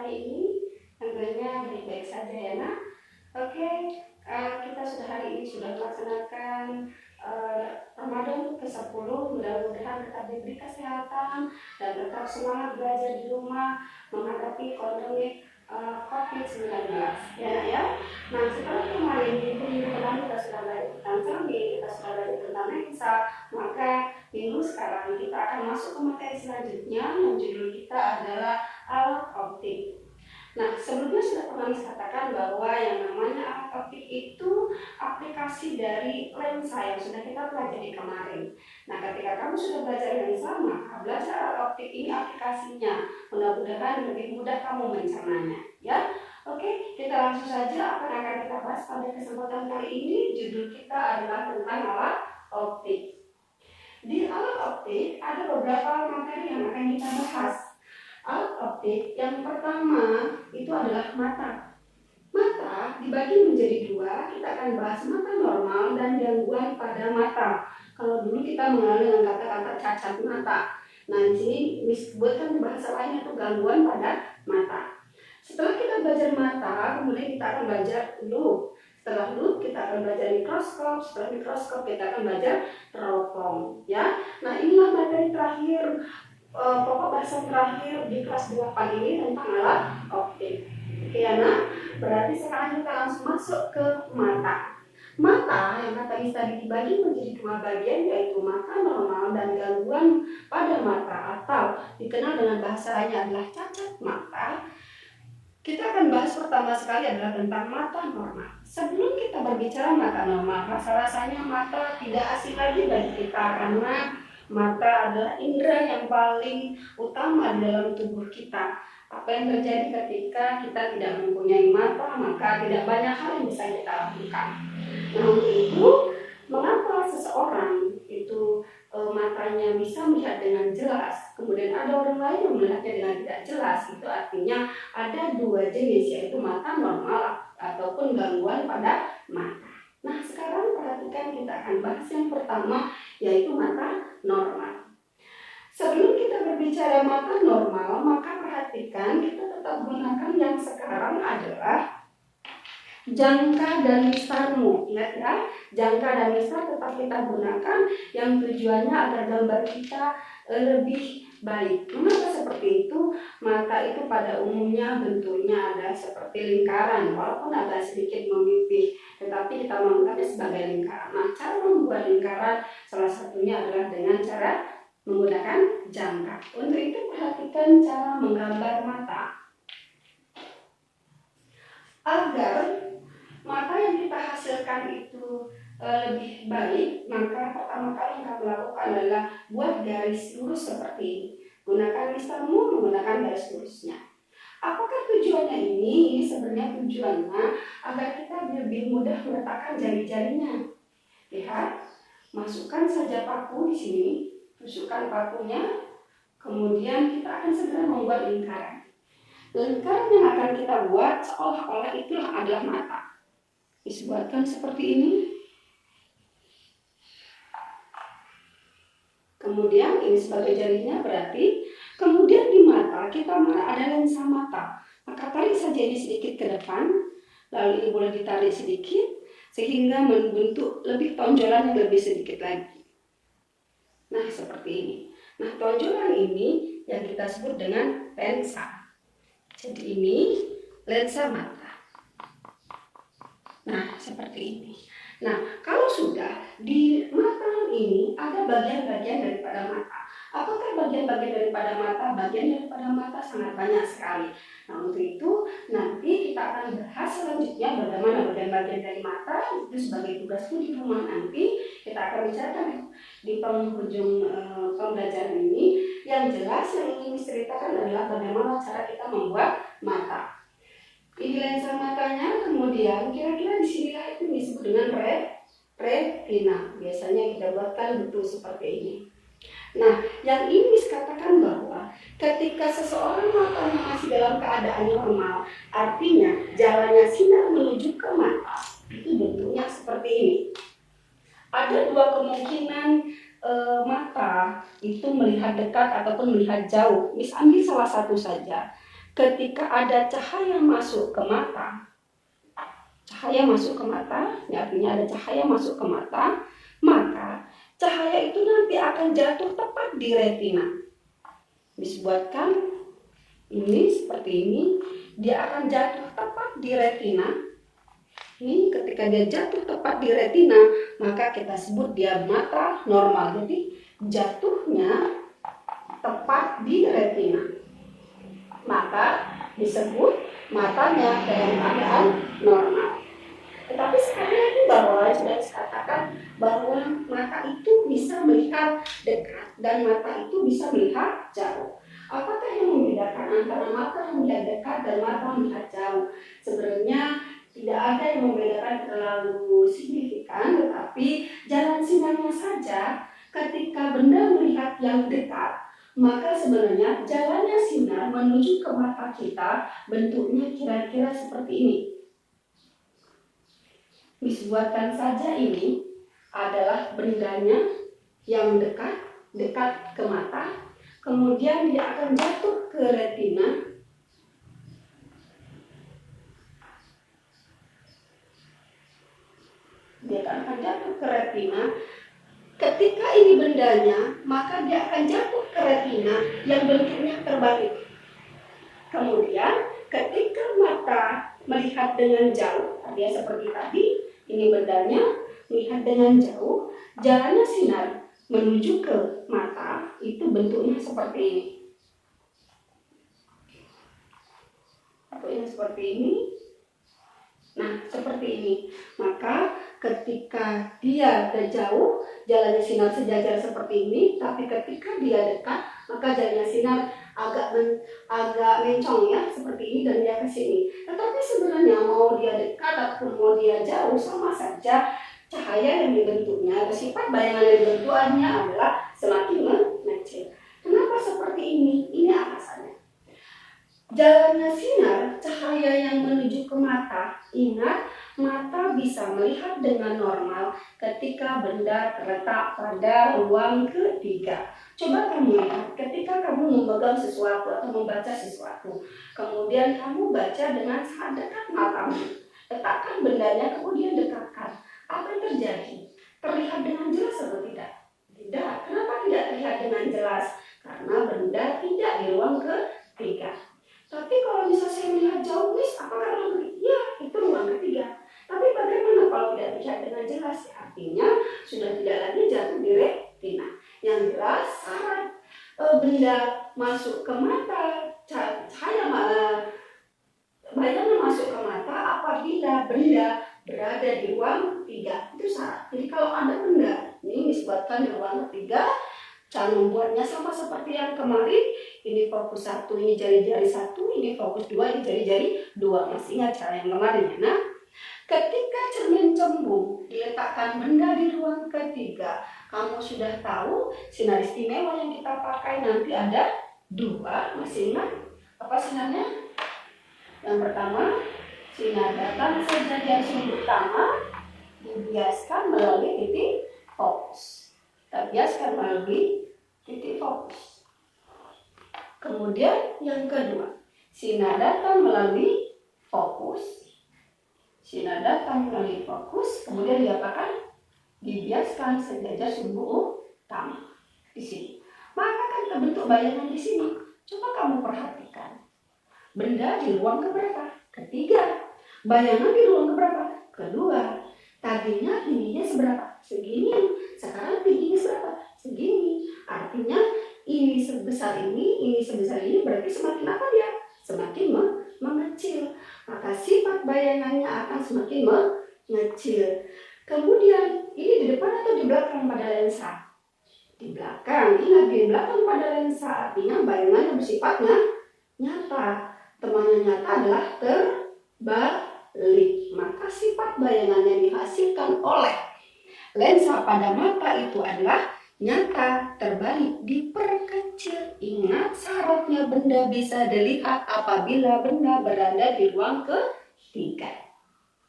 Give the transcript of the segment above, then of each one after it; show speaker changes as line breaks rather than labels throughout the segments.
hari ini? Tentunya baik-baik saja ya nak. Oke, kita hari ini sudah melaksanakan Ramadan ke-10. Mudah-mudahan tetap diberi kesehatan dan tetap semangat belajar di rumah menghadapi pandemi COVID-19 ya nak ya. Nah, setelah kemarin di minggu kemarin kita sudah belajar tentang cermin, kita sudah belajar tentang lensa, maka minggu sekarang kita akan masuk ke materi selanjutnya yang judul kita adalah alat optik. Nah, sebelumnya sudah pernah dikatakan bahwa yang namanya alat optik itu aplikasi dari lensa yang sudah kita pelajari kemarin. Nah, ketika kamu sudah belajar lensa, maka belajar alat optik ini aplikasinya. Mudah-mudahan lebih mudah kamu mencernanya, ya. Oke, kita langsung saja apa yang akan kita bahas pada kesempatan kali ini. Judul kita adalah tentang alat optik. Di alat optik ada beberapa materi yang akan kita bahas. Alat optik yang pertama itu adalah mata. Mata dibagi menjadi dua. Kita akan bahas mata normal dan gangguan pada mata. Kalau dulu kita mengenal dengan kata-kata cacat mata. Nah, di sini disebutkan bahasa lainnya itu gangguan pada mata. Setelah kita belajar mata, kemudian kita akan belajar loop. Setelah loop kita akan belajar mikroskop. Setelah mikroskop kita akan belajar teropong. Ya, nah inilah materi terakhir. Pokok bahasan terakhir di kelas 8 ini tentang alat optik. Oke ya nak, berarti sekarang kita langsung masuk ke mata. Mata yang kata tadi dibagi menjadi dua bagian, yaitu mata normal dan gangguan pada mata atau dikenal dengan bahasa lainnya adalah cacat mata. Kita akan bahas pertama sekali adalah tentang mata normal. Sebelum kita berbicara mata normal, rasa-rasanya mata tidak asing lagi bagi kita karena mata adalah indera yang paling utama di dalam tubuh kita. Apa yang terjadi ketika kita tidak mempunyai mata, maka tidak banyak hal yang bisa kita lakukan. Nah, untuk itu, mengapa seseorang itu matanya bisa melihat dengan jelas, kemudian ada orang lain yang melihatnya dengan tidak jelas? Itu artinya ada dua jenis, yaitu mata normal ataupun gangguan pada mata. Nah, sekarang perhatikan, kita akan bahas yang pertama, yaitu mata normal. Sebelum kita berbicara mata normal, maka perhatikan kita tetap gunakan yang sekarang adalah jangka dan mistarmu. Ingat ya, jangka dan mistar tetap kita gunakan yang tujuannya agar gambar kita lebih baik. Mengapa seperti itu? Mata itu pada umumnya bentuknya ada seperti lingkaran, walaupun agak sedikit memipih, tetapi kita menganggapnya sebagai lingkaran. Nah, cara membuat lingkaran salah satunya adalah dengan cara menggunakan jangka. Untuk itu perhatikan cara menggambar mata. Agar mata yang kita hasilkan itu lebih baik, maka pertama kali yang kamu lakukan adalah buat garis lurus seperti ini. Gunakan mistarmu menggunakan garis lurusnya. Apakah tujuannya ini? Ini sebenarnya tujuannya agar kita lebih mudah meletakkan jari-jarinya. Lihat, masukkan saja paku di sini, tusukkan pakunya, kemudian kita akan segera membuat lingkaran. Lingkaran yang akan kita buat seolah-olah itulah adalah mata. Dibuatkan seperti ini. Kemudian ini sebagai jarinya, berarti kemudian di mata kita ada lensa mata. Maka tarik saja ini sedikit ke depan, lalu ini boleh ditarik sedikit sehingga membentuk lebih tonjolan yang lebih sedikit lagi. Nah, seperti ini. Nah, tonjolan ini yang kita sebut dengan lensa. Jadi ini lensa mata. Nah, seperti ini. Nah, kalau sudah di mata ini ada bagian-bagian daripada mata. Apakah bagian-bagian daripada mata? Bagian daripada mata sangat banyak sekali. Nah, untuk itu nanti kita akan bahas selanjutnya bagaimana bagian-bagian dari mata. Itu sebagai tugasku di rumah nanti. Kita akan bicarakan di penghujung pembelajaran ini. Yang jelas yang ingin diceritakan adalah bagaimana cara kita membuat mata. Ini lensa matanya, kemudian kira-kira di sinilah itu disebut dengan retina. Biasanya kita buatkan bentuk seperti ini. Nah, yang ini dikatakan bahwa ketika seseorang matanya masih dalam keadaan normal, artinya jalannya sinar menuju ke mata, itu bentuknya seperti ini. Ada dua kemungkinan mata itu melihat dekat ataupun melihat jauh. Ambil salah satu saja. ketika ada cahaya masuk ke mata, ini artinya ada cahaya masuk ke mata, maka cahaya itu nanti akan jatuh tepat di retina. Disebutkan ini seperti ini, dia akan jatuh tepat di retina. Ini ketika dia jatuh tepat di retina, maka kita sebut dia mata normal. Jadi jatuhnya tepat di retina, maka disebut matanya dalam keadaan normal. Tetapi sekali lagi bahwa sudah saya katakan bahwa mata itu bisa melihat dekat dan mata itu bisa melihat jauh. Apakah yang membedakan antara mata yang melihat dekat dan mata melihat jauh? Sebenarnya tidak ada yang membedakan terlalu signifikan, tetapi jalan sinarnya saja. Ketika benda melihat yang dekat, maka sebenarnya jalannya sinar menuju ke mata kita bentuknya kira-kira seperti ini. Disebutkan saja ini adalah bendanya yang dekat ke mata, kemudian dia akan jatuh ke retina. Dia akan jatuh ke retina. Ketika ini bendanya, maka dia akan jatuh ke retina yang bentuknya terbalik. Kemudian ketika mata melihat dengan jauh, dia seperti tadi, ini bendanya melihat dengan jauh, jalannya sinar menuju ke mata itu bentuknya seperti ini. Bentuknya seperti ini. Nah, seperti ini. Maka ketika dia jauh, jalannya sinar sejajar seperti ini, tapi ketika dia dekat, maka jalannya sinar agak mencong ya, seperti ini dan dia ke sini. Tetapi sebenarnya mau dia dekat ataupun mau dia jauh sama saja, cahaya yang dibentuknya atau sifat bayangan yang dibentuknya adalah semakin mengecil. Kenapa seperti ini? Ini alasannya. Jalannya sinar, cahaya yang menuju ke mata. Ingat, mata bisa melihat dengan normal ketika benda terletak pada ruang ketiga. Coba kamu lihat, ketika kamu memegang sesuatu atau membaca sesuatu, kemudian kamu baca dengan sangat dekat matamu. Letakkan bendanya, kemudian dekatkan. Apa yang terjadi? Terlihat dengan jelas atau tidak? Tidak. Kenapa tidak terlihat dengan jelas? Karena benda tidak di ruang ketiga. Tapi kalau bisa saya melihat jauh, apakah ruang ketiga? Ya, itu ruang ketiga. Tapi bagaimana kalau tidak terlihat dengan jelas? Artinya sudah tidak lagi jatuh di retina. Yang jelas saat benda masuk ke mata, cahaya bayangan masuk ke mata apabila benda berada di ruang ketiga. Itu syarat. Jadi kalau ada benda ini disebutkan di ruang ketiga, cara membuatnya sama seperti yang kemarin. Ini fokus 1, ini jari-jari 1, ini fokus 2, ini jari-jari 2. Masih ingat cara yang kemarin ya? Nah, ketika cermin cembung diletakkan benda di ruang ketiga, kamu sudah tahu sinar istimewa yang kita pakai nanti ada 2. Masih ingat apa sinarnya? Yang pertama, sinar datang saja dari sudut utama, dibiaskan melalui titik fokus. Kita biaskan melalui titik fokus. Kemudian yang kedua, sinar datang melalui fokus. Sinar datang melalui fokus, kemudian diapakan? Dibiaskan sejajar sumbu utama di sini. Maka kan terbentuk bayangan di sini. Coba kamu perhatikan. Benda di ruang keberapa? Ketiga. Bayangan di ruang keberapa? Kedua. Tadinya tingginya seberapa? Segini. Sekarang tingginya seberapa? Segini. Artinya ini sebesar ini sebesar ini, berarti semakin apa dia? Semakin mengecil. Maka sifat bayangannya akan semakin mengecil. Kemudian ini di depan atau di belakang pada lensa? Di belakang. Ingat, di belakang pada lensa artinya bayangannya bersifatnya nyata. Temannya nyata adalah terbalik. Maka sifat bayangan yang dihasilkan oleh lensa pada mata itu adalah nyata, terbalik, diperkecil. Ingat, syaratnya benda bisa dilihat apabila benda berada di ruang ketiga.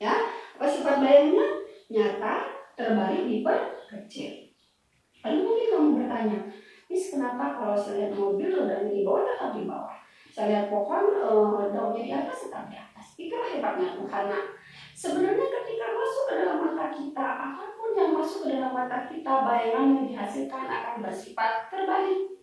Ya, apa sifat bayangannya? Nyata, terbalik, diperkecil. Lalu mungkin kamu bertanya, kenapa kalau saya lihat mobil rodanya di bawah tetap di bawah? Saya lihat pohon daunnya di atas tetap di atas. Itulah hebatnya Tuhan. Nah, sebenarnya ketika masuk ke dalam mata kita, apapun yang masuk ke dalam mata kita, bayangan yang dihasilkan akan bersifat terbalik.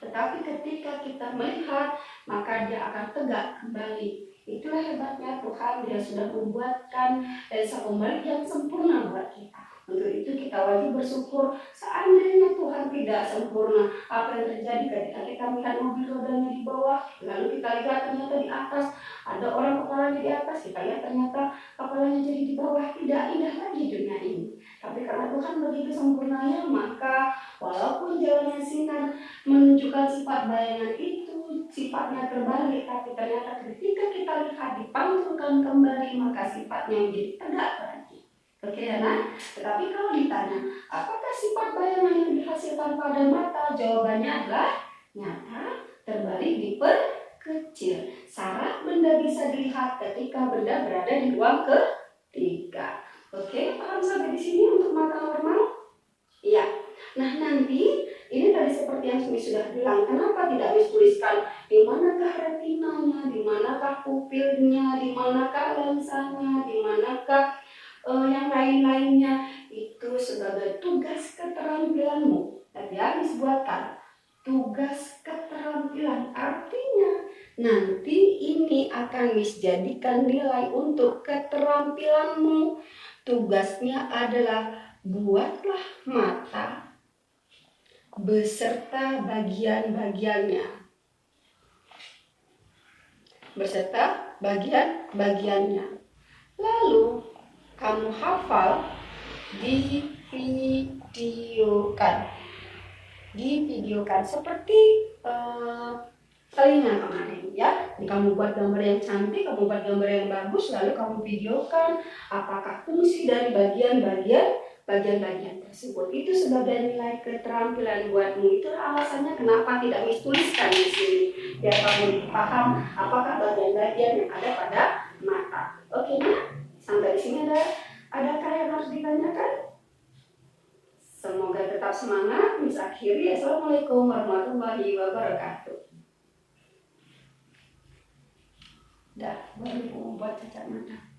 Tetapi ketika kita melihat, maka dia akan tegak kembali. Itulah hebatnya Tuhan, dia sudah membuatkan satu balik yang sempurna buat kita. Untuk itu kita wajib bersyukur. Seandainya Tuhan tidak sempurna, apa yang terjadi ketika kita melihat mobil rodanya di bawah, lalu kita lihat ternyata di atas ada orang kepalanya di atas, kita lihat ternyata kepalanya jadi di bawah. Tidak indah lagi dunia ini. Tapi karena Tuhan begitu sempurnanya, maka walaupun jalannya sinar menunjukkan sifat bayangan itu sifatnya terbalik, tapi ternyata ketika kita lihat dipantulkan kembali, maka sifatnya menjadi tegak lagi. Oke ya, nah? Tetapi kalau ditanya, apakah sifat bayangan yang dihasilkan pada mata? Jawabannya adalah nyata, terbalik, diperkecil. Syarat benda bisa dilihat ketika benda berada di ruang ketiga. Oke, paham sampai di sini untuk mata normal? Iya. Nah, nanti ini tadi seperti yang Sumi sudah bilang, kenapa tidak dituliskan di manakah retinanya, di manakah pupilnya, di manakah lensanya, di manakah yang lain-lainnya. Itu sebagai tugas keterampilanmu. Tapi habis buatkan tugas keterampilan, artinya nanti ini akan dijadikan nilai untuk keterampilanmu. Tugasnya adalah buatlah mata beserta bagian-bagiannya. Beserta bagian-bagiannya. Lalu kamu hafal, divideokan seperti telinga kemarin ya. Jadi kamu buat gambar yang cantik, kamu buat gambar yang bagus, lalu kamu videokan apakah fungsi dari bagian-bagian tersebut. Itu sebagai nilai keterampilan buatmu. Itu alasannya kenapa tidak dituliskan di sini, biar kamu paham apakah bagian-bagian yang ada pada mata. Oke, nah, sampai di sini adakah yang harus ditanyakan? Semoga tetap semangat. Miss akhiri. Assalamualaikum warahmatullahi wabarakatuh. Dah, baru membuat cacat mata.